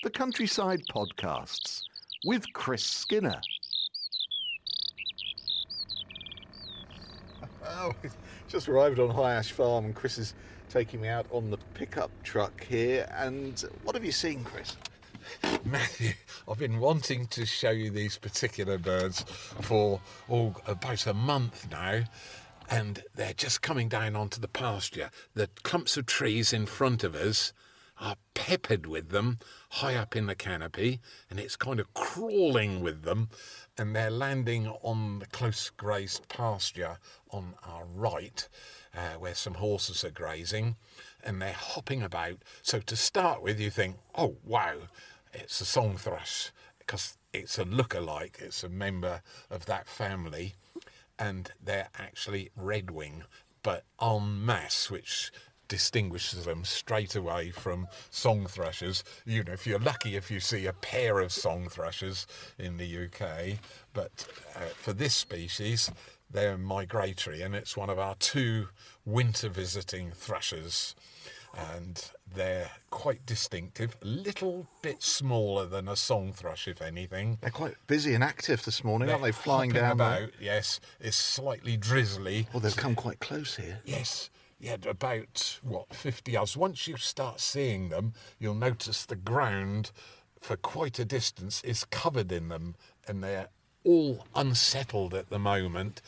the Countryside Podcasts with Chris Skinner. Oh, just arrived on High Ash Farm and Chris is taking me out on the pickup truck here. And what have you seen, Chris? Matthew, I've been wanting to show you these particular birds for about a month now, and they're just coming down onto the pasture. The clumps of trees in front of us are peppered with them high up in the canopy, and it's kind of crawling with them, and they're landing on the close-grazed pasture on our right, where some horses are grazing, and they're hopping about. So to start with, you think, oh wow, it's a song thrush, because it's a look-alike, it's a member of that family, and they're actually redwing, but en masse, which distinguishes them straight away from song thrushes. You know, if you're lucky if you see a pair of song thrushes in the UK, but for this species, they're migratory, and it's one of our two winter visiting thrushes. And they're quite distinctive, a little bit smaller than a song thrush, if anything. They're quite busy and active this morning, aren't they? Flying hopping down about, yes. It's slightly drizzly. Well, they've come quite close here. Yes. Yeah, about, 50 yards. Once you start seeing them, you'll notice the ground for quite a distance is covered in them, and they're all unsettled at the moment.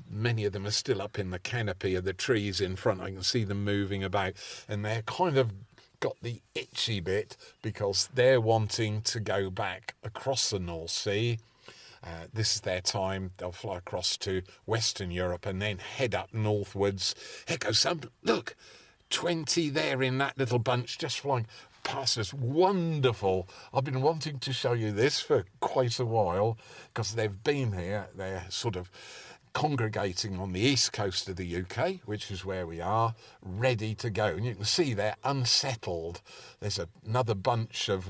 Many of them are still up in the canopy of the trees in front. I can see them moving about, and they're kind of got the itchy bit because they're wanting to go back across the North Sea. This is their time. They'll fly across to Western Europe and then head up northwards. Here goes some. Look, 20 there in that little bunch just flying past us. Wonderful. I've been wanting to show you this for quite a while because they've been here. They're sort of congregating on the east coast of the UK, which is where we are, ready to go. And you can see they're unsettled. There's another bunch of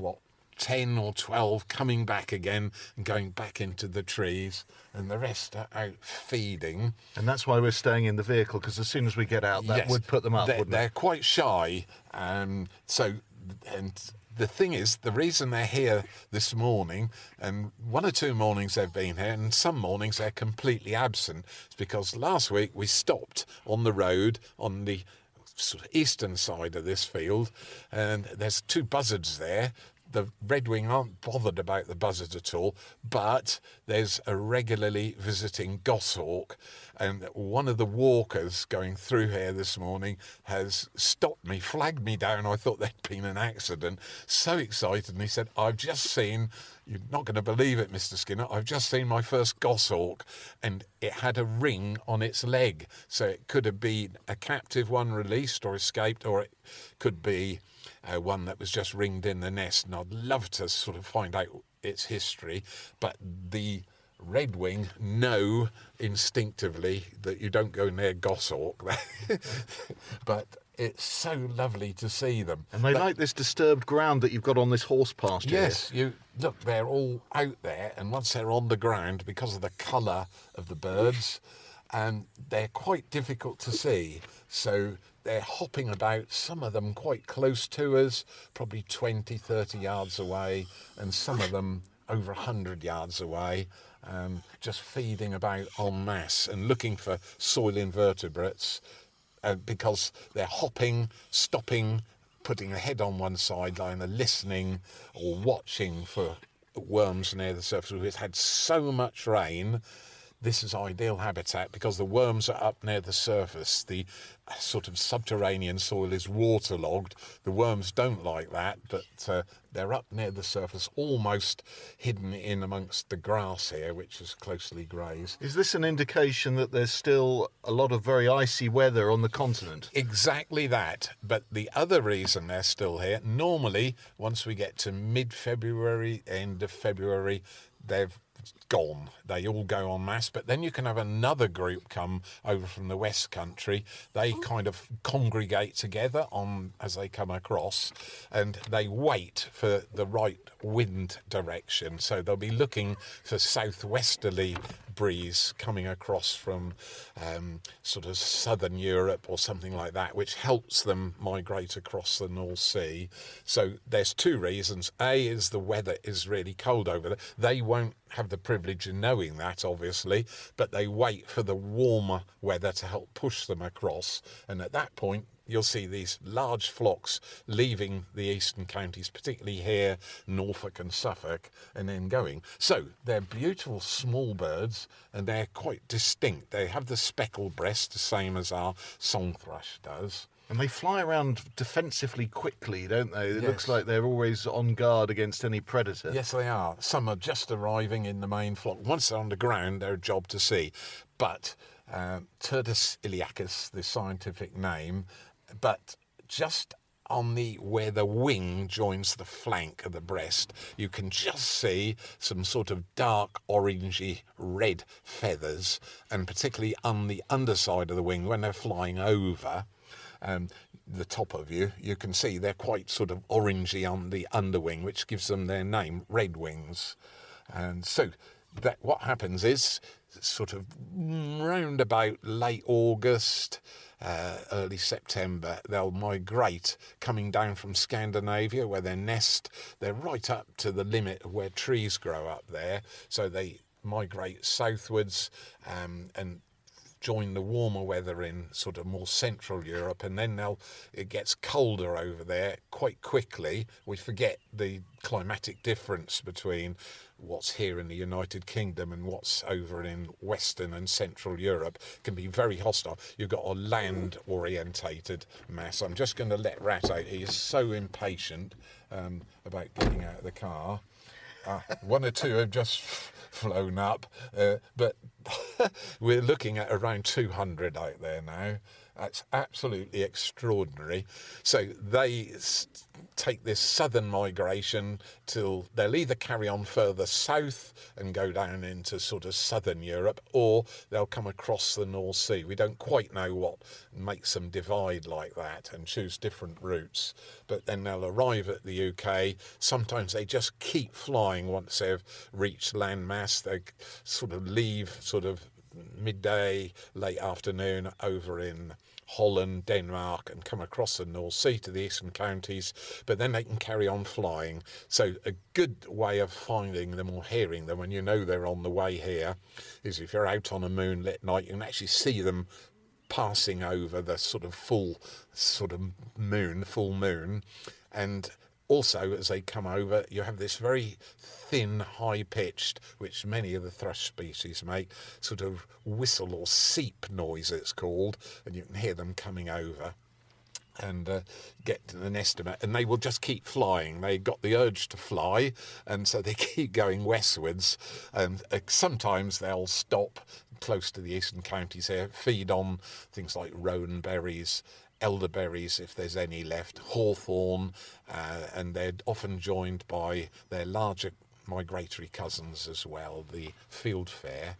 10 or 12 coming back again and going back into the trees, and the rest are out feeding. And that's why we're staying in the vehicle, because as soon as we get out, that would put them up, wouldn't it? They're quite shy. And the thing is, the reason they're here this morning, and one or two mornings they've been here, and some mornings they're completely absent, is because last week we stopped on the road on the sort of eastern side of this field, and there's two buzzards there. The redwing aren't bothered about the buzzards at all, but there's a regularly visiting goshawk, and one of the walkers going through here this morning has stopped me, flagged me down. I thought there'd been an accident. So excited, and he said, I've just seen, you're not going to believe it, Mr. Skinner, I've just seen my first goshawk, and it had a ring on its leg. So it could have been a captive one released or escaped, or it could be one that was just ringed in the nest, and I'd love to sort of find out its history. But the redwing know instinctively that you don't go near goshawk. But it's so lovely to see them. And they like this disturbed ground that you've got on this horse pasture. Yes, look, they're all out there, and once they're on the ground, because of the colour of the birds, and they're quite difficult to see, so they're hopping about, some of them quite close to us, probably 20, 30 yards away, and some of them over 100 yards away, just feeding about en masse and looking for soil invertebrates, because they're hopping, stopping, putting a head on one sideline, and listening or watching for worms near the surface. We've had so much rain. This is ideal habitat because the worms are up near the surface. The sort of subterranean soil is waterlogged. The worms don't like that, but they're up near the surface, almost hidden in amongst the grass here, which is closely grazed. Is this an indication that there's still a lot of very icy weather on the continent? Exactly that. But the other reason they're still here, normally, once we get to mid-February, end of February, they've gone. They all go en masse, but then you can have another group come over from the West Country. They kind of congregate together as they come across, and they wait for the right wind direction. So they'll be looking for southwesterly breeze coming across from sort of southern Europe or something like that, which helps them migrate across the North Sea. So there's two reasons. A is the weather is really cold over there. They won't have the privilege of knowing that, obviously, but they wait for the warmer weather to help push them across. And at that point, you'll see these large flocks leaving the eastern counties, particularly here, Norfolk and Suffolk, and then going. So they're beautiful small birds, and they're quite distinct. They have the speckled breast, the same as our song thrush does. And they fly around defensively quickly, don't they? It Yes. looks like they're always on guard against any predator. Yes, they are. Some are just arriving in the main flock. Once they're on the ground, they're a job to see. But Turdus iliacus, the scientific name, but just on where the wing joins the flank of the breast, you can just see some sort of dark orangey red feathers, and particularly on the underside of the wing when they're flying over the top of you can see they're quite sort of orangey on the underwing, which gives them their name, redwings. And so that what happens is sort of round about late August, early September, they'll migrate coming down from Scandinavia where they nest. They're right up to the limit of where trees grow up there, so they migrate southwards and join the warmer weather in sort of more central Europe, and then it gets colder over there quite quickly. We forget the climatic difference between what's here in the United Kingdom and what's over in Western and Central Europe. It can be very hostile. You've got a land orientated mass. I'm just going to let Rat out. He is so impatient about getting out of the car. One or two have just flown up, but we're looking at around 200 out there now. That's absolutely extraordinary. So they take this southern migration till they'll either carry on further south and go down into sort of southern Europe, or they'll come across the North Sea. We don't quite know what makes them divide like that and choose different routes, but then they'll arrive at the UK. Sometimes they just keep flying once they've reached landmass. They sort of leave sort of midday, late afternoon over in Holland, Denmark, and come across the North Sea to the eastern counties, but then they can carry on flying. So a good way of finding them or hearing them when you know they're on the way here is if you're out on a moonlit night, you can actually see them passing over the sort of full moon, and also as they come over you have this very thin, high-pitched, which many of the thrush species make, sort of whistle or seep noise it's called, and you can hear them coming over and get to an estimate, and they will just keep flying. They got the urge to fly, and so they keep going westwards, and sometimes they'll stop close to the eastern counties here, feed on things like rowan berries, elderberries if there's any left, hawthorn, and they're often joined by their larger migratory cousins as well, the fieldfare.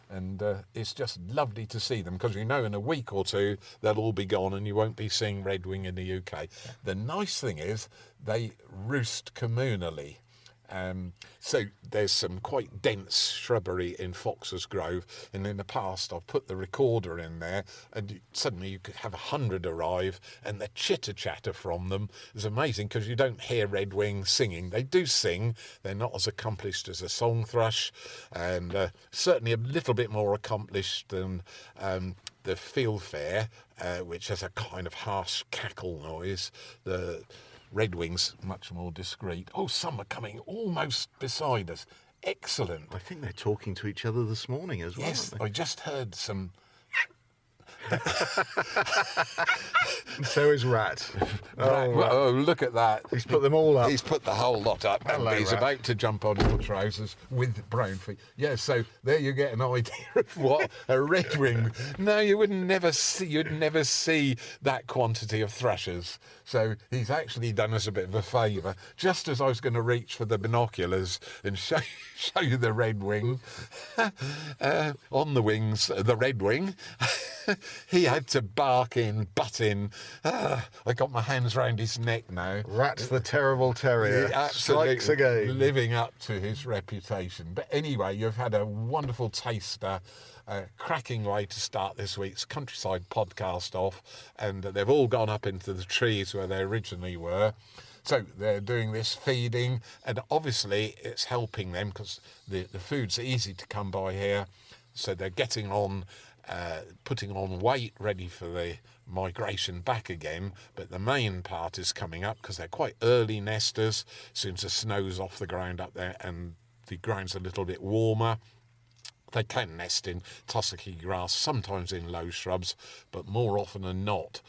And it's just lovely to see them, because you know in a week or two they'll all be gone and you won't be seeing redwing in the UK. The nice thing is they roost communally. So there's some quite dense shrubbery in Fox's Grove, and in the past I've put the recorder in there, and suddenly you could have 100 arrive, and the chitter-chatter from them is amazing, because you don't hear redwing singing. They do sing. They're not as accomplished as a song thrush, and certainly a little bit more accomplished than the fieldfare, which has a kind of harsh cackle noise. The redwings, much more discreet. Oh, some are coming almost beside us. Excellent. I think they're talking to each other this morning as well. Yes, I just heard some. So is Rat. Right, oh, look at that. He's put them all up. He's put the whole lot up. Hello, and he's Rat. about to jump on your trousers with brown feet. Yeah, so there you get an idea of what a redwing. No, you'd never see that quantity of thrushes. So he's actually done us a bit of a favour. Just as I was going to reach for the binoculars and show you the redwing on the wings, the redwing. he had to bark in, butt in. I got my hands round his neck now. Rat's the terrible terrier. He absolutely Strikes again. living up to his reputation. But anyway, you've had a wonderful taster. Cracking way to start this week's Countryside podcast off, and they've all gone up into the trees where they originally were. So they're doing this feeding, and obviously it's helping them because the food's easy to come by here. So they're getting on, putting on weight, ready for the migration back again. But the main part is coming up because they're quite early nesters. As soon as the snow's off the ground up there and the ground's a little bit warmer, they can nest in tussocky grass, sometimes in low shrubs, but more often than not,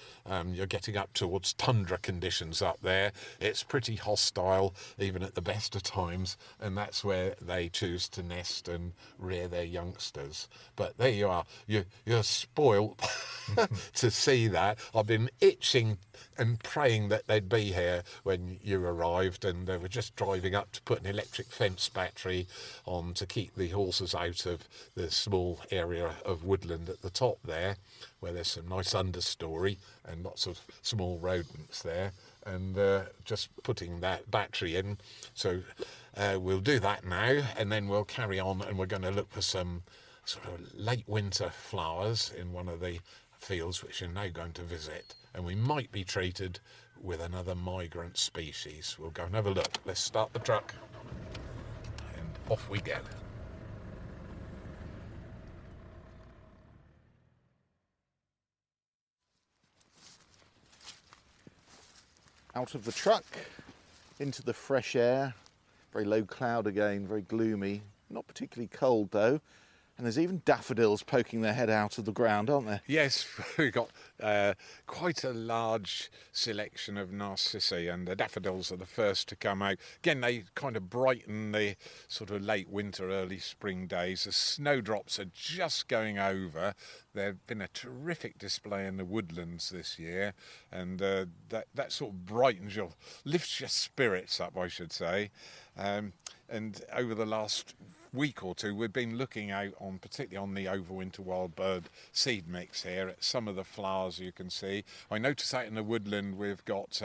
you're getting up towards tundra conditions up there. It's pretty hostile, even at the best of times, and that's where they choose to nest and rear their youngsters. But there you are. You're spoilt to see that. I've been itching and praying that they'd be here when you arrived, and they were just driving up to put an electric fence battery on to keep the horses out of the small area of woodland at the top there, where there's some nice understory and lots of small rodents there, and just putting that battery in. So we'll do that now, and then we'll carry on, and we're going to look for some sort of late winter flowers in one of the fields which you're now going to visit, and we might be treated with another migrant species. We'll go and have a look. Let's start the truck, and off we go. Out of the truck, into the fresh air. Very low cloud again, very gloomy. Not particularly cold though. And there's even daffodils poking their head out of the ground, aren't there? Yes, we've got quite a large selection of narcissi, and the daffodils are the first to come out. Again, they kind of brighten the sort of late winter, early spring days. The snowdrops are just going over. There's been a terrific display in the woodlands this year, and that sort of lifts your spirits up, I should say. And over the last week or two, we've been looking out on, particularly on the overwinter wild bird seed mix here, at some of the flowers you can see. I notice out in the woodland we've got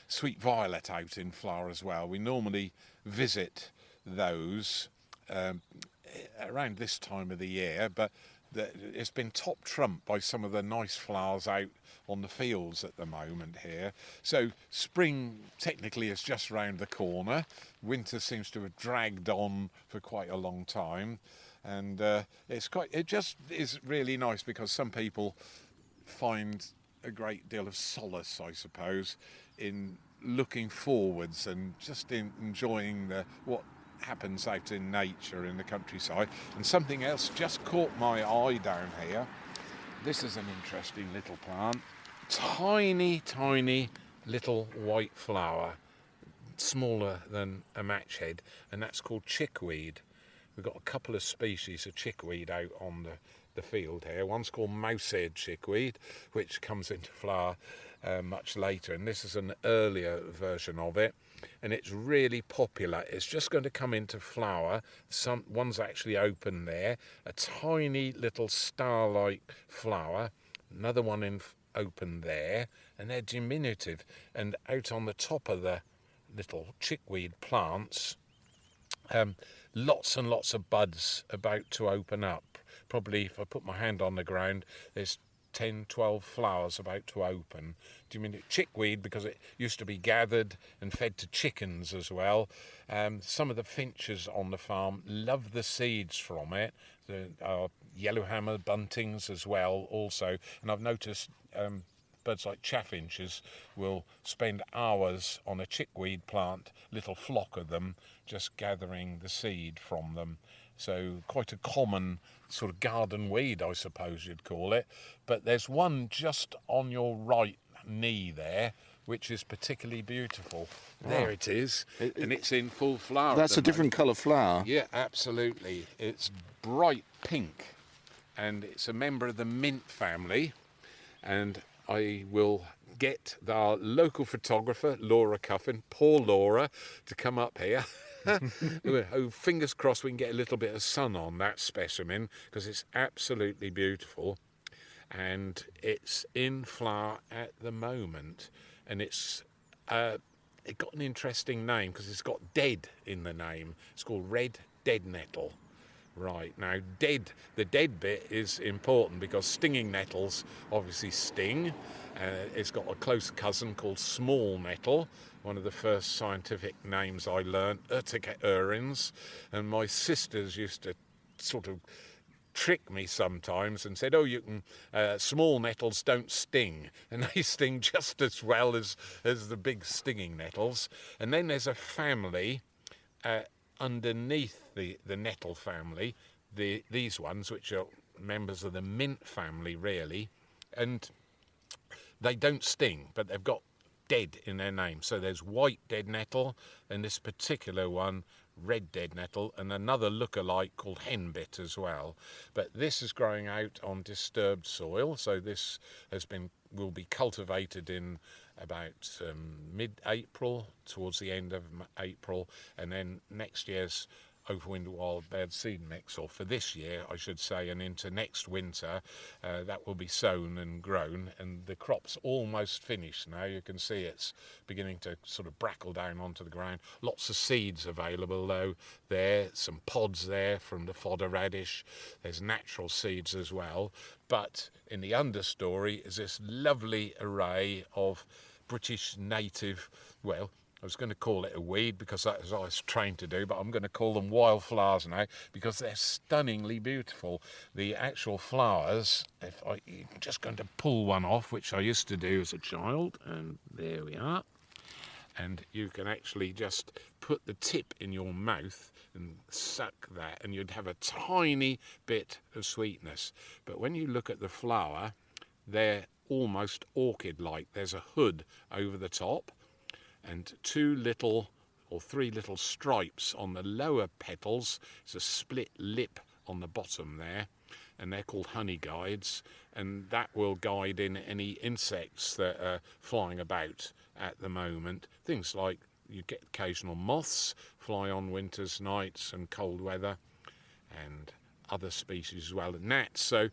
sweet violet out in flower as well. We normally visit those around this time of the year, but it's been top trumped by some of the nice flowers out on the fields at the moment here. So spring technically is just round the corner. Winter seems to have dragged on for quite a long time, and it just is really nice because some people find a great deal of solace, I suppose, in looking forwards and just enjoying what happens out in nature in the countryside. And something else just caught my eye down here. This is an interesting little plant. Tiny little white flower, smaller than a match head, and that's called chickweed. We've got a couple of species of chickweed out on the field here. One's called mouse-eared chickweed, which comes into flower much later, and this is an earlier version of it, and it's really popular. It's just going to come into flower. One's actually open there, a tiny little star-like flower, another one open there, and they're diminutive, and out on the top of the little chickweed plants, lots and lots of buds about to open up. Probably, if I put my hand on the ground, there's 10, 12 flowers about to open. Chickweed because it used to be gathered and fed to chickens as well. Some of the finches on the farm love the seeds from it. There are yellowhammer buntings as well also, and I've noticed birds like chaffinches will spend hours on a chickweed plant, little flock of them, just gathering the seed from them. So quite a common sort of garden weed, I suppose you'd call it. But there's one just on your right knee there, which is particularly beautiful. Wow. There it is, and it's in full flower. That's a different colour flower. Yeah, absolutely. It's bright pink, and it's a member of the mint family. And I will get our local photographer, Laura Cuffin, poor Laura, to come up here. Oh, fingers crossed we can get a little bit of sun on that specimen, because it's absolutely beautiful. and it's in flower at the moment, and it got an interesting name because it's got dead in the name. It's called red dead nettle. Right, now the dead bit is important because stinging nettles obviously sting. It's got a close cousin called small nettle, one of the first scientific names I learned, Urtica urens, and my sisters used to sort of trick me sometimes and said, oh, you can, small nettles don't sting, and they sting just as well as the big stinging nettles. And then there's a family underneath the nettle family, these ones, which are members of the mint family, really, and they don't sting, but they've got dead in their name. So there's white dead nettle, and this particular one, red dead nettle, and another look-alike called henbit as well. But this is growing out on disturbed soil, so this will be cultivated in about mid-April, towards the end of April, and then next year's overwinter wild bird seed mix, or for this year I should say, and into next winter, that will be sown and grown, and the crop's almost finished now. You can see it's beginning to sort of brackle down onto the ground. Lots of seeds available though there, some pods there from the fodder radish. There's natural seeds as well, but in the understory is this lovely array of British native, well, I was going to call it a weed because that's what I was trained to do, but I'm going to call them wildflowers now because they're stunningly beautiful. The actual flowers, I'm just going to pull one off, which I used to do as a child, and there we are. And you can actually just put the tip in your mouth and suck that, and you'd have a tiny bit of sweetness. But when you look at the flower, they're almost orchid-like. There's a hood over the top, and 2 little or 3 little stripes on the lower petals. It's a split lip on the bottom there, and they're called honey guides, and that will guide in any insects that are flying about at the moment. Things like you get occasional moths fly on winter's nights and cold weather, and other species as well, gnats. So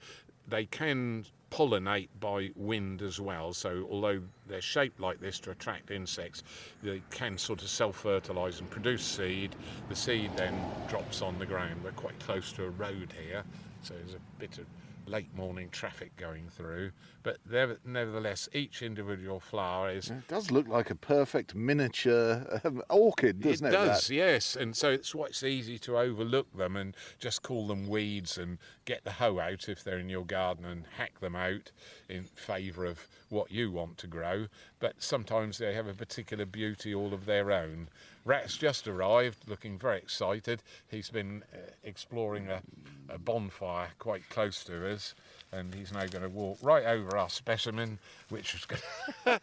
they can pollinate by wind as well, so although they're shaped like this to attract insects, they can sort of self-fertilise and produce seed. The seed then drops on the ground. We're quite close to a road here, so there's a bit of late morning traffic going through, but nevertheless each individual flower is... It does look like a perfect miniature orchid, doesn't it? It does, yes, and so it's easy to overlook them and just call them weeds and get the hoe out if they're in your garden and hack them out in favour of what you want to grow, but sometimes they have a particular beauty all of their own. Rat's just arrived, looking very excited. He's been exploring a bonfire quite close to us, and he's now going to walk right over our specimen, which is going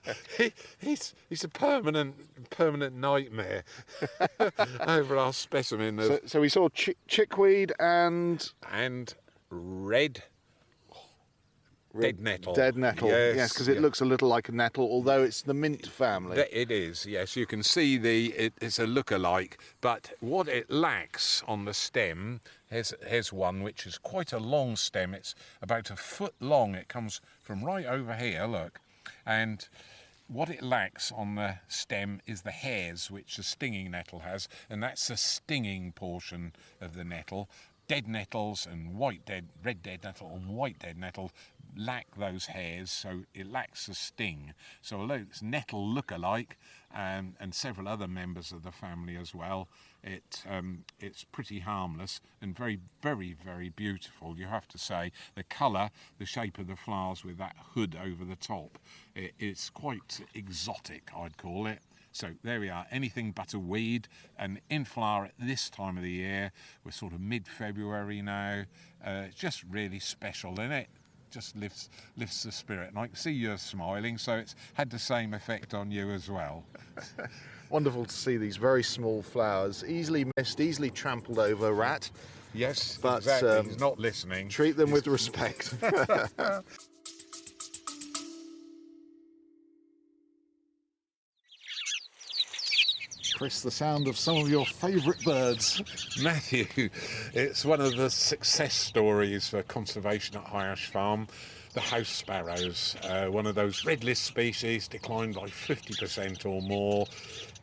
he's a permanent nightmare over our specimen. So we saw chickweed and red dead nettle. Dead nettle, yes, because it looks a little like a nettle, although it's the mint family. It is, yes. You can see it's a look-alike, but what it lacks on the stem, here's one which is quite a long stem. It's about 1 foot long. It comes from right over here, look. And what it lacks on the stem is the hairs, which the stinging nettle has, and that's the stinging portion of the nettle. Dead nettles and red dead nettle and white dead nettle lack those hairs, so it lacks the sting. So although it's nettle look-alike, and several other members of the family as well, it's pretty harmless and very, very, very beautiful. You have to say the colour, the shape of the flowers with that hood over the top, it's quite exotic, I'd call it. So there we are, anything but a weed, and in flower at this time of the year. We're sort of mid-February now. It's just really special, isn't it? Just lifts the spirit, and I can see you're smiling, so it's had the same effect on you as well. Wonderful to see these very small flowers, easily missed, easily trampled over, Rat. Yes, but exactly. He's not listening. Treat them with respect. Chris, the sound of some of your favourite birds. Matthew, it's one of the success stories for conservation at High Ash Farm. the house sparrows, one of those redless species, declined by 50% or more,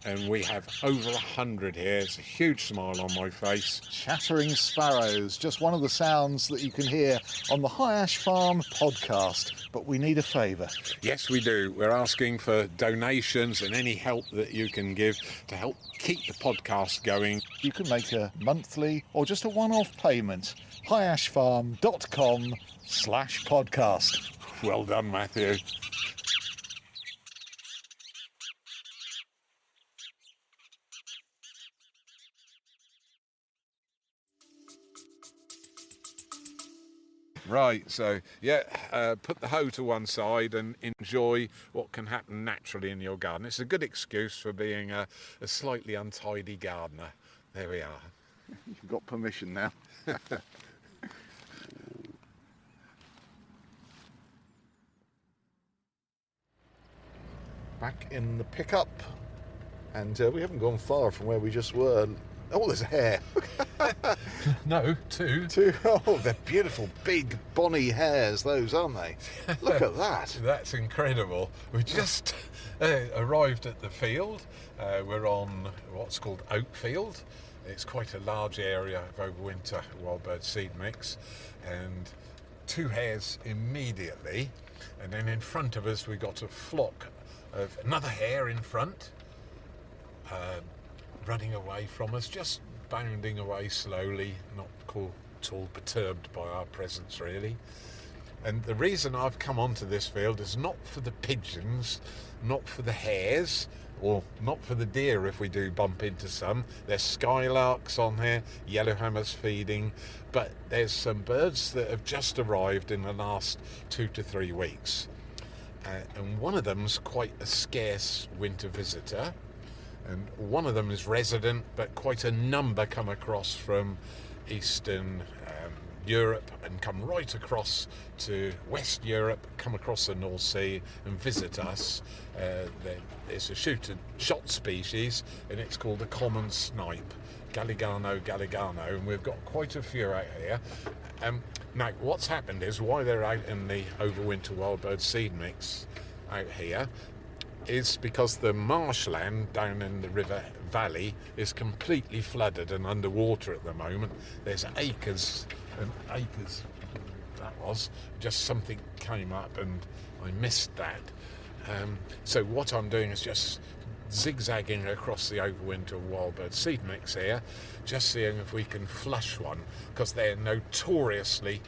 and we have over 100 here. It's a huge smile on my face. Chattering sparrows, just one of the sounds that you can hear on the High Ash Farm podcast. But we need a favour. Yes, we do. We're asking for donations and any help that you can give to help keep the podcast going. You can make a monthly or just a one-off payment. highashfarm.com/podcast. Well done, Matthew. Right, so put the hoe to one side and enjoy what can happen naturally in your garden. It's a good excuse for being a slightly untidy gardener. There we are. You've got permission now. Back in the pickup, and we haven't gone far from where we just were. Oh, there's a hare. No, two. Oh, they're beautiful, big, bonny hares, those, aren't they? Look at that. That's incredible. We just arrived at the field. We're on what's called oat field. It's quite a large area of overwinter wild bird seed mix, and two hares immediately, and then in front of us we got a flock of another hare in front, running away from us, just bounding away slowly, not at all perturbed by our presence really. And the reason I've come onto this field is not for the pigeons, not for the hares, or not for the deer if we do bump into some. There's skylarks on here, yellowhammers feeding, but there's some birds that have just arrived in the last 2 to 3 weeks. And one of them's quite a scarce winter visitor, and one of them is resident, but quite a number come across from Eastern Europe and come right across to West Europe, come across the North Sea and visit us. It's a shot species, and it's called the common snipe, Galligano galligano, and we've got quite a few out here. Now, what's happened is, why they're out in the overwinter wild bird seed mix out here is because the marshland down in the river valley is completely flooded and underwater at the moment. There's acres and acres. That was just something came up and I missed that. So what I'm doing is just zigzagging across the overwinter wild bird seed mix here, just seeing if we can flush one, because they're notoriously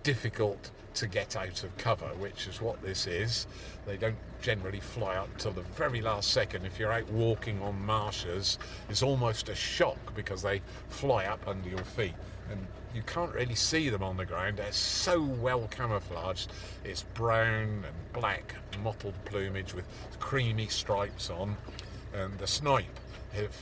difficult to get out of cover, which is what this is. They don't generally fly up till the very last second. If you're out walking on marshes, it's almost a shock because they fly up under your feet and you can't really see them on the ground. They're so well camouflaged. It's brown and black mottled plumage with creamy stripes on. And the snipe,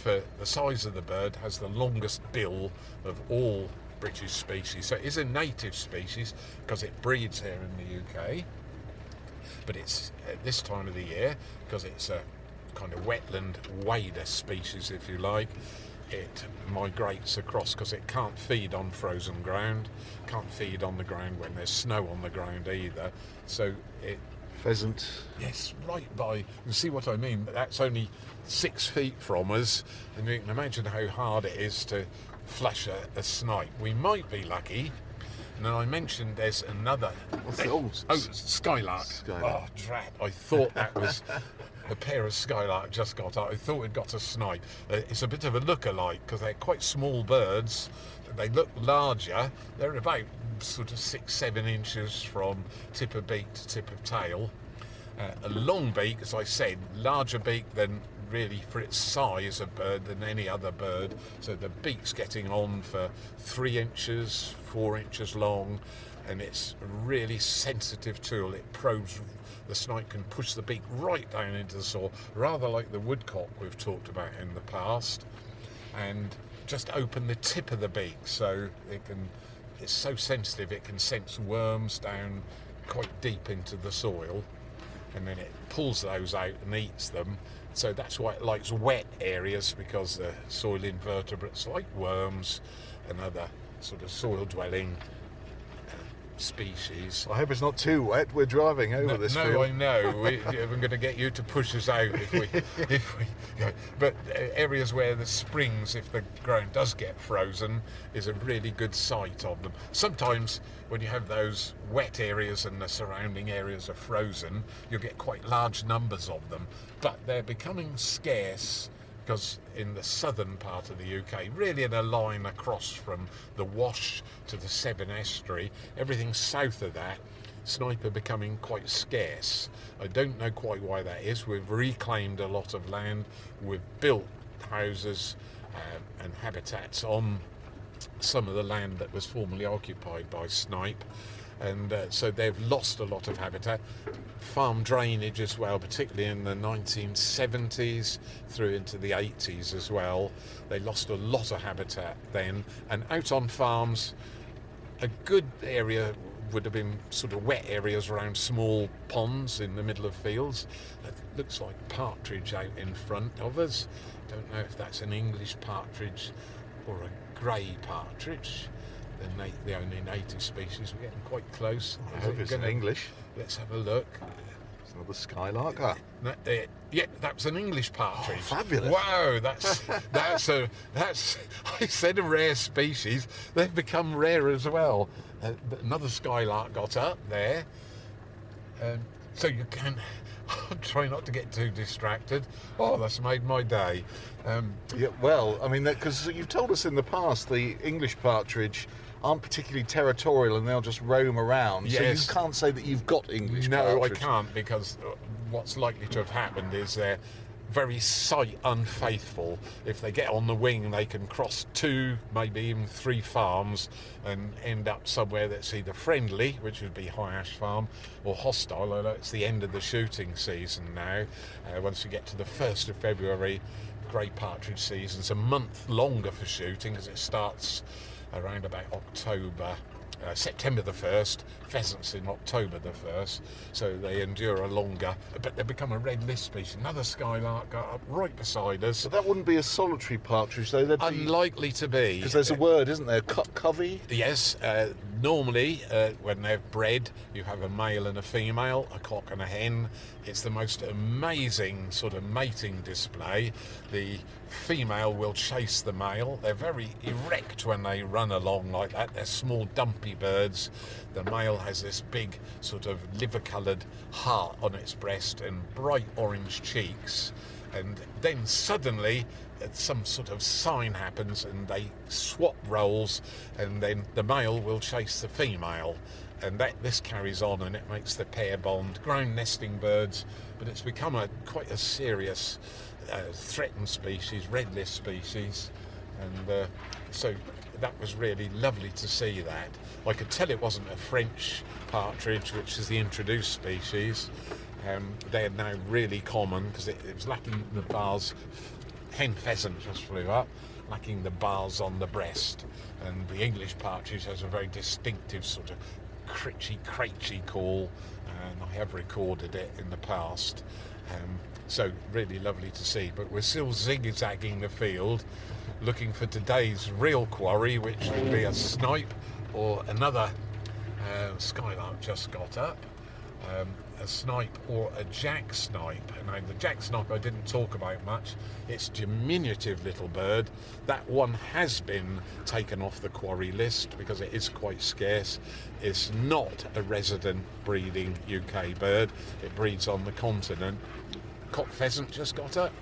for the size of the bird, has the longest bill of all British species. So it is a native species because it breeds here in the UK, but it's at this time of the year, because it's a kind of wetland wader species, if you like, it migrates across because it can't feed on frozen ground, can't feed on the ground when there's snow on the ground either. So it... Pheasant. Yes, right by. You can see what I mean. That's only 6 feet from us, and you can imagine how hard it is to flush a snipe. We might be lucky. And then I mentioned there's another. Skylark. Oh, drat. I thought that was a pair of skylark just got out. I thought we'd got a snipe. It's a bit of a look-alike because they're quite small birds. They look larger. They're about sort of 6-7 inches from tip of beak to tip of tail. A long beak, as I said, larger beak than really for its size of bird than any other bird. So the beak's getting on for 3 inches, 4 inches long, and it's a really sensitive tool. It probes, the snipe can push the beak right down into the soil, rather like the woodcock we've talked about in the past, and just open the tip of the beak so it's so sensitive it can sense worms down quite deep into the soil, and then it pulls those out and eats them. So that's why it likes wet areas, because the soil invertebrates like worms and other sort of soil dwelling species. I hope it's not too wet. We're driving over this No, field. I know. We're going to get you to push us out if we go. But areas where the springs, if the ground does get frozen, is a really good site of them. Sometimes when you have those wet areas and the surrounding areas are frozen, you'll get quite large numbers of them. But they're becoming scarce because in the southern part of the UK, really in a line across from the Wash to the Severn Estuary, everything south of that, snipe are becoming quite scarce. I don't know quite why that is. We've reclaimed a lot of land, we've built houses and habitats on some of the land that was formerly occupied by snipe, and so they've lost a lot of habitat. Farm drainage as well, particularly in the 1970s through into the 80s as well. They lost a lot of habitat then, and out on farms a good area would have been sort of wet areas around small ponds in the middle of fields. It looks like partridge out in front of us. Don't know if that's an English partridge or a grey partridge. The only native species. We're getting quite close. I hope it's in English. Let's have a look. It's not the skylark. Ah. Yeah, that was an English partridge. Oh, fabulous! Wow, that's I said a rare species. They've become rare as well. Another skylark got up there, so you can. Try not to get too distracted. Oh, that's made my day. Yeah, well, I mean, because you've told us in the past the English partridge aren't particularly territorial and they'll just roam around. Yes. So you can't say that you've got English No, partridge. I can't, because what's likely to have happened is they're very sight unfaithful. If they get on the wing, they can cross 2, maybe even 3 farms and end up somewhere that's either friendly, which would be High Ash Farm, or hostile. I know it's the end of the shooting season now. Once you get to the 1st of February, grey partridge season's a month longer for shooting, because it starts around about September the 1st, pheasants in October the 1st, so they endure a longer, but they become a red list species. Another skylark got up right beside us. But that wouldn't be a solitary partridge, though. That'd be... Unlikely to be. Because there's a word, isn't there? Covey? Yes, normally when they're bred, you have a male and a female, a cock and a hen. It's the most amazing sort of mating display. The female will chase the male. They're very erect when they run along like that. They're small, dumpy birds. The male has this big sort of liver-coloured heart on its breast and bright orange cheeks. And then suddenly some sort of sign happens and they swap roles, and then the male will chase the female, and this carries on and it makes the pair bond. Ground nesting birds, but it's become quite a serious threatened species, red list species, and so that was really lovely to see that. I could tell it wasn't a French partridge, which is the introduced species. They're now really common because it was lacking the bars. Hen pheasant just flew up, lacking the bars on the breast, and the English partridge has a very distinctive sort of critchy call, and I have recorded it in the past. So really lovely to see, but we're still zigzagging the field looking for today's real quarry, which will be a snipe or another skylark just got up, a snipe or a jack snipe. And the jack snipe I didn't talk about much. It's a diminutive little bird. That one has been taken off the quarry list because it is quite scarce. It's not a resident breeding UK bird. It breeds on the continent. Cock pheasant just got up.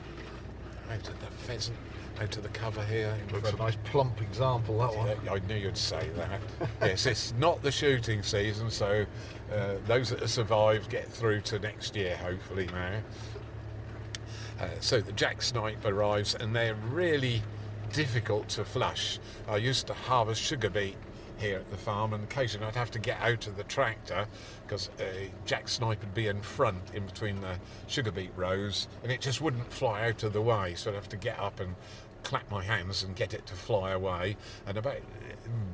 Out of the pheasant, out of the cover here. Looks a nice plump example, that one. I knew you'd say that. Yes, it's not the shooting season, so those that have survived get through to next year, hopefully now. So the jack snipe arrives, and they're really difficult to flush. I used to harvest sugar beet here at the farm, and occasionally I'd have to get out of the tractor because jack snipe would be in front in between the sugar beet rows, and it just wouldn't fly out of the way, so I'd have to get up and clap my hands and get it to fly away. And about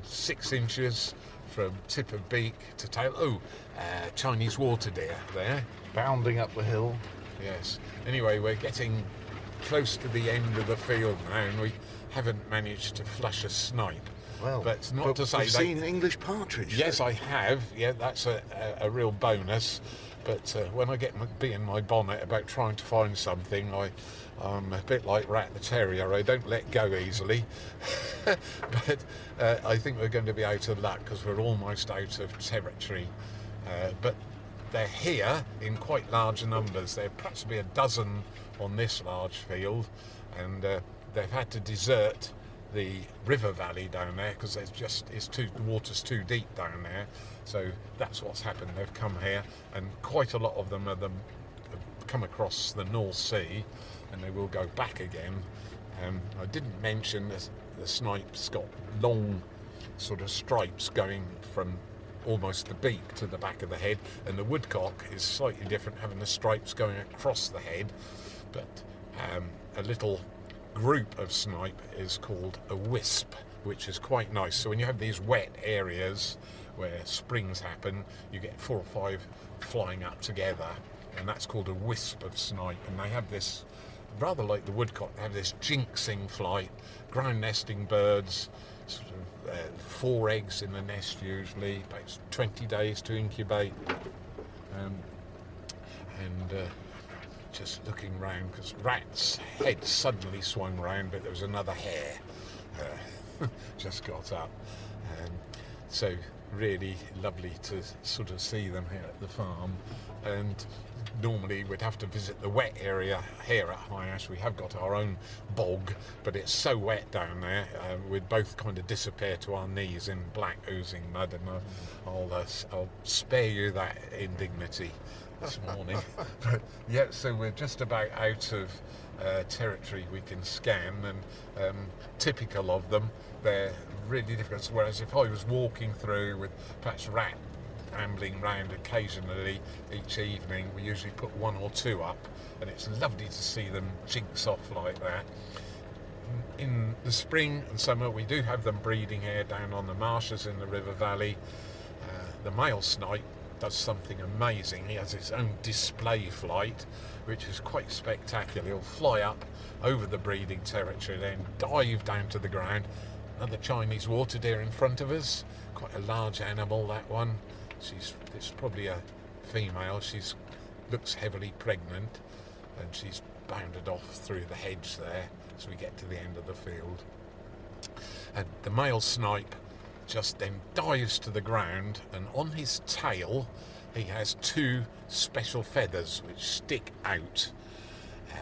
6 inches from tip of beak to tail. Chinese water deer there, Bounding up the hill. yes. Anyway, we're getting close to the end of the field now, and we haven't managed to flush a snipe. Well, but not to say we've seen English partridge. Yes, I have. Yeah, that's a real bonus. But when I get bee in my bonnet about trying to find something, I'm a bit like Rat the Terrier. I don't let go easily. But I think we're going to be out of luck because we're almost out of territory. But they're here in quite large numbers. There perhaps be a dozen on this large field, and they've had to desert the river valley down there because the water's too deep down there. So that's what's happened. They've come here, and quite a lot of them have come across the North Sea, and they will go back again. I didn't mention the snipe's got long sort of stripes going from almost the beak to the back of the head, and the woodcock is slightly different, having the stripes going across the head. But a little group of snipe is called a wisp, which is quite nice. So when you have these wet areas where springs happen, you get 4 or 5 flying up together, and that's called a wisp of snipe. And they have this, rather like the woodcock, they have this jinxing flight, ground nesting birds, sort of 4 eggs in the nest usually, about 20 days to incubate. Just looking round, because Rat's head suddenly swung round, but there was another hare just got up. So really lovely to sort of see them here at the farm. And normally we'd have to visit the wet area here at High Ash. We have got our own bog, but it's so wet down there, we'd both kind of disappear to our knees in black oozing mud, and I'll spare you that indignity this morning. But yeah, so we're just about out of territory we can scan, and typical of them, they're really different. Whereas if I was walking through with perhaps Rat ambling round occasionally each evening, we usually put 1 or 2 up, and it's lovely to see them jinx off like that. In the spring and summer we do have them breeding here down on the marshes in the river valley. The male snipe does something amazing. He has his own display flight, which is quite spectacular. He'll fly up over the breeding territory, then dive down to the ground. Another Chinese water deer in front of us, quite a large animal, that one. It's probably a female. Looks heavily pregnant, and she's bounded off through the hedge there as we get to the end of the field. And the male snipe just then dives to the ground, and on his tail he has 2 special feathers which stick out,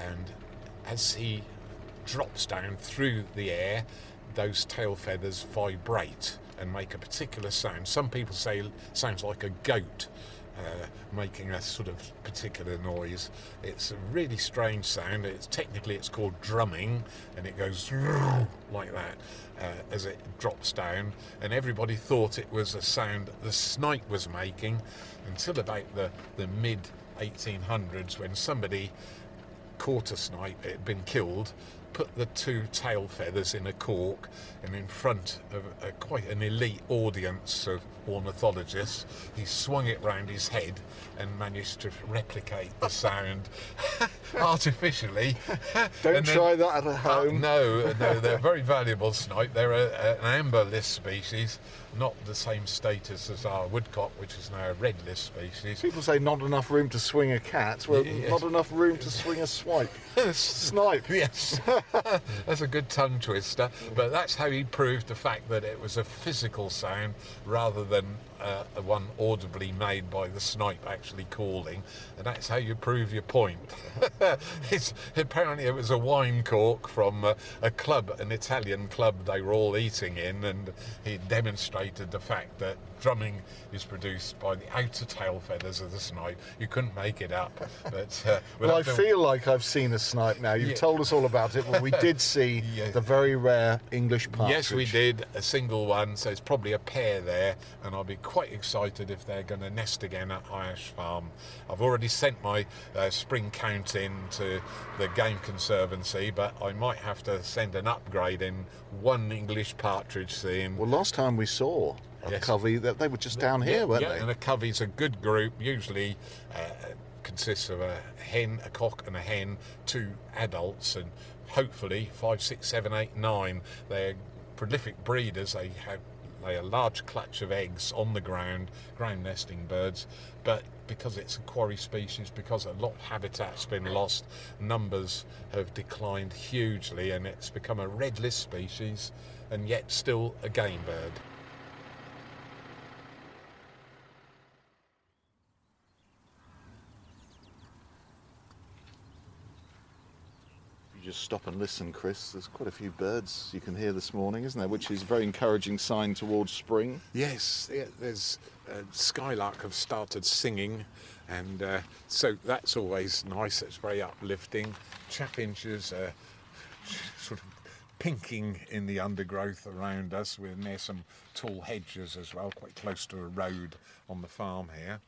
and as he drops down through the air, those tail feathers vibrate and make a particular sound. Some people say it sounds like a goat making a sort of particular noise. It's a really strange sound. It's called drumming, and it goes like that as it drops down, and everybody thought it was a sound that the snipe was making until about the mid 1800s, when somebody caught a snipe. It had been killed, put the 2 tail feathers in a cork, and in front of quite an elite audience of ornithologists, he swung it round his head and managed to replicate the sound artificially. Don't try that at home. No, they're very valuable snipe. They're an amber list species, not the same status as our woodcock, which is now a red list species. People say not enough room to swing a cat. Well, Yes. not enough room to swing a snipe. Yes, that's a good tongue twister, but that's how he proved the fact that it was a physical sound rather than one audibly made by the snipe actually calling, and that's how you prove your point. Apparently it was a wine cork from a club, an Italian club they were all eating in, and he demonstrated the fact that drumming is produced by the outer tail feathers of the snipe. You couldn't make it up. But well, I feel like I've seen a snipe now. You've told us all about it, but we did see the very rare English partridge. Yes, we did, a single one, so it's probably a pair there, and I'll be quite excited if they're going to nest again at High Ash Farm. I've already sent my spring count in to the Game Conservancy, but I might have to send an upgrade in 1 English partridge seeing. Well, last time we saw a covey, they were just down here, weren't they? And a covey's a good group, usually consists of a hen, a cock and a hen, 2 adults, and hopefully 5, 6, 7, 8, 9. They're prolific breeders. They lay a large clutch of eggs on the ground nesting birds, but because it's a quarry species, because a lot of habitat's been lost, numbers have declined hugely, and it's become a red list species, and yet still a game bird. Just stop and listen, Chris. There's quite a few birds you can hear this morning, isn't there? Which is a very encouraging sign towards spring. Yes, there's skylark have started singing, and so that's always nice. It's very uplifting. Chaffinches are sort of pinking in the undergrowth around us. We're near some tall hedges as well, quite close to a road on the farm here.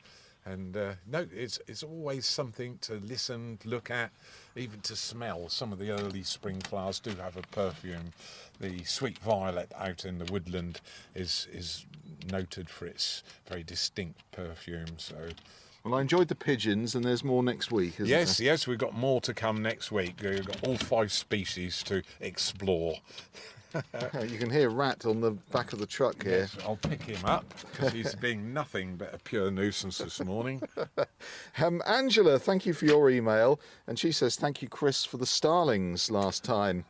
And no, it's always something to listen, look at, even to smell. Some of the early spring flowers do have a perfume. The sweet violet out in the woodland is noted for its very distinct perfume. So, well, I enjoyed the pigeons, and there's more next week, isn't there? Yes, we've got more to come next week. We've got all 5 species to explore. You can hear Rat on the back of the truck here. Yes, I'll pick him up because he's being nothing but a pure nuisance this morning. Angela, thank you for your email. And she says, thank you, Chris, for the starlings last time.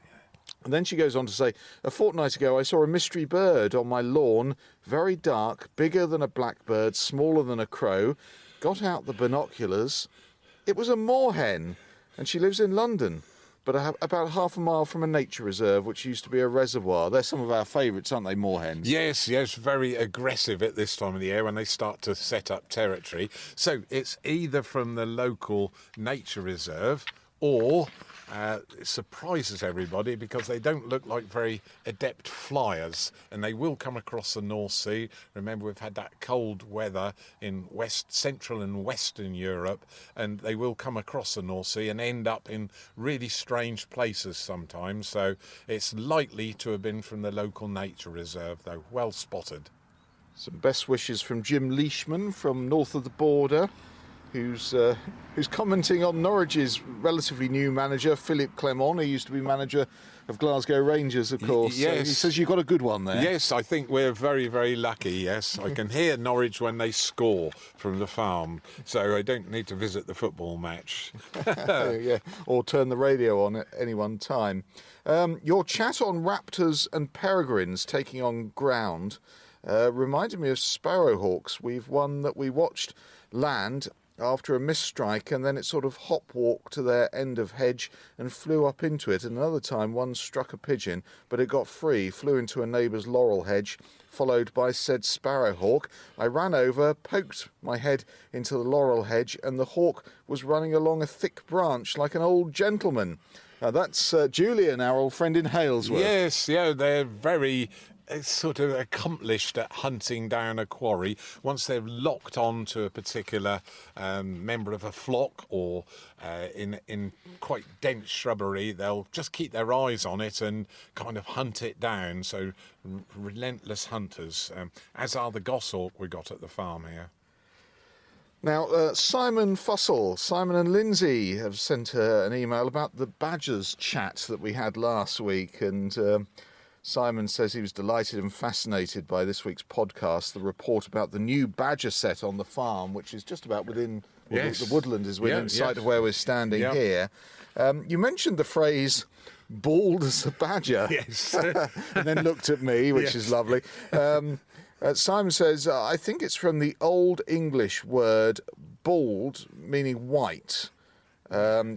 And then she goes on to say, a fortnight ago I saw a mystery bird on my lawn, very dark, bigger than a blackbird, smaller than a crow. Got out the binoculars. It was a moorhen, and she lives in London, but about half a mile from a nature reserve, which used to be a reservoir. They're some of our favourites, aren't they, moorhens? Yes, very aggressive at this time of the year when they start to set up territory. So it's either from the local nature reserve or it surprises everybody because they don't look like very adept flyers, and they will come across the North Sea. Remember, we've had that cold weather in Central and Western Europe, and they will come across the North Sea and end up in really strange places sometimes. So it's likely to have been from the local nature reserve, though. Well spotted. Some best wishes from Jim Leishman from north of the border, who's commenting on Norwich's relatively new manager, Philippe Clement, who used to be manager of Glasgow Rangers, of course. Yes. So he says you've got a good one there. Yes, I think we're very, very lucky, yes. I can hear Norwich when they score from the farm, so I don't need to visit the football match. Yeah, or turn the radio on at any one time. Your chat on raptors and peregrines taking on ground reminded me of sparrowhawks. We've one that we watched land after a mist strike, and then it sort of hop-walked to their end of hedge and flew up into it. And another time one struck a pigeon, but it got free, flew into a neighbour's laurel hedge, followed by said sparrowhawk. I ran over, poked my head into the laurel hedge, and the hawk was running along a thick branch like an old gentleman. Now that's Julian, our old friend in Halesworth. Yes, yeah, they're very sort of accomplished at hunting down a quarry. Once they've locked on to a particular member of a flock or in quite dense shrubbery, they'll just keep their eyes on it and kind of hunt it down. So relentless hunters, as are the goshawk we got at the farm here. Now, Simon and Lindsay have sent an email about the badgers chat that we had last week, and Simon says he was delighted and fascinated by this week's podcast, the report about the new badger set on the farm, which is just about within, Yes. the woodland is within sight yes. of where we're standing here. You mentioned the phrase bald as a badger, Yes. and then looked at me, which is lovely. Simon says, I think it's from the Old English word bald, meaning white.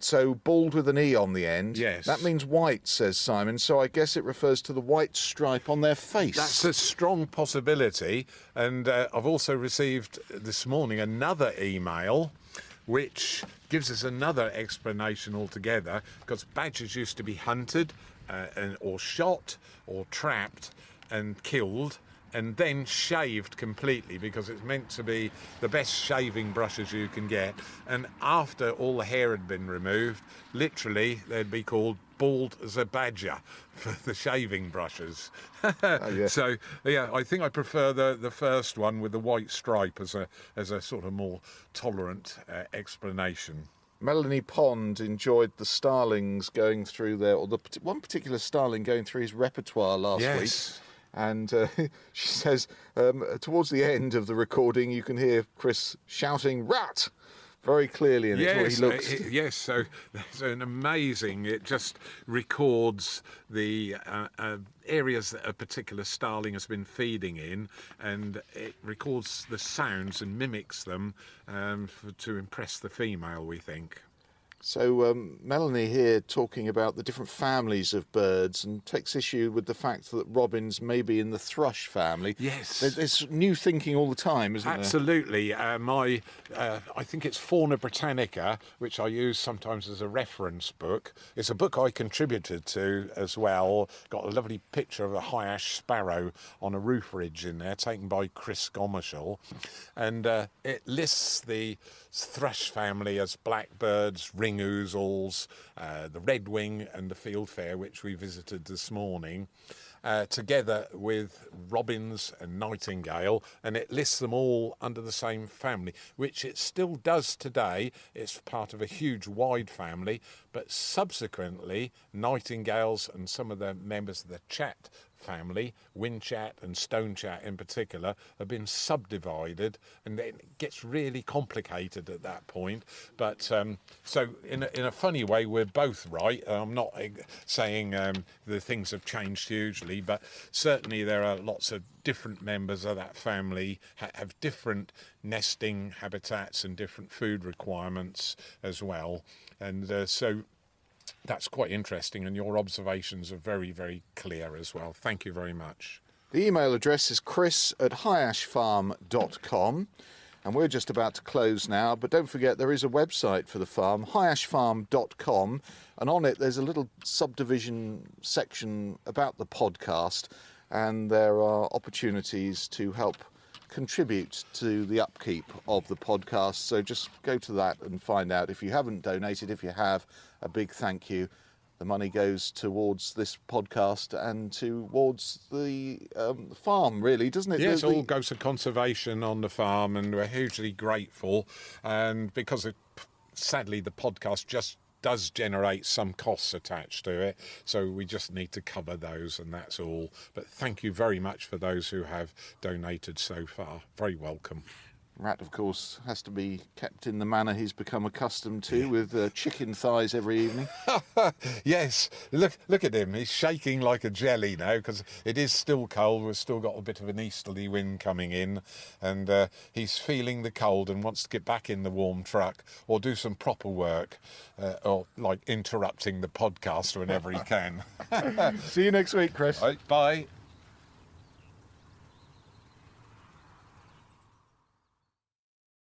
So bald with an E on the end. Yes. That means white, says Simon, so I guess it refers to the white stripe on their face. That's a strong possibility. And I've also received this morning another email which gives us another explanation altogether, because badgers used to be hunted or shot or trapped and killed and then shaved completely, because it's meant to be the best shaving brushes you can get. And after all the hair had been removed, literally they'd be called bald as a badger for the shaving brushes. So yeah, I think I prefer the first one with the white stripe as a sort of more tolerant explanation. Melanie Pond enjoyed the starlings going through there, or one particular starling going through his repertoire last week. And she says towards the end of the recording, you can hear Chris shouting "rat" very clearly, and it's what he looks. Yes, so that's an amazing. It just records the areas that a particular starling has been feeding in, and it records the sounds and mimics them to impress the female, we think. So Melanie here talking about the different families of birds and takes issue with the fact that robins may be in the thrush family. Yes. There's new thinking all the time, isn't there? Absolutely. I think it's Fauna Britannica, which I use sometimes as a reference book. It's a book I contributed to as well. Got a lovely picture of a high ash sparrow on a roof ridge in there, taken by Chris Gomershall. And it lists the thrush family as blackbirds, ring ouzels, the redwing and the fieldfare, which we visited this morning, together with robins and nightingale, and it lists them all under the same family, which it still does today. It's part of a huge wide family, but subsequently nightingales and some of the members of the chat family, windchat and stonechat in particular, have been subdivided, and it gets really complicated at that point. But so in a funny way, we're both right. I'm not saying the things have changed hugely, but certainly there are lots of different members of that family have different nesting habitats and different food requirements as well, and so that's quite interesting, and your observations are very, very clear as well. Thank you very much. The email address is chris@highashfarm.com, and we're just about to close now, but don't forget there is a website for the farm, highashfarm.com, and on it there's a little subdivision section about the podcast, and there are opportunities to help contribute to the upkeep of the podcast, so just go to that and find out. If you haven't donated, if you have, a big thank you. The money goes towards this podcast and towards the farm, really, doesn't it? Yes, it all goes to conservation on the farm, and we're hugely grateful, and because sadly the podcast just does generate some costs attached to it, so we just need to cover those, and that's all. But thank you very much for those who have donated so far. Very welcome. Rat, of course, has to be kept in the manner he's become accustomed to, with chicken thighs every evening. Yes, look at him. He's shaking like a jelly now, because it is still cold. We've still got a bit of an easterly wind coming in, and he's feeling the cold and wants to get back in the warm truck or do some proper work, or like interrupting the podcast whenever he can. See you next week, Chris. Right, bye.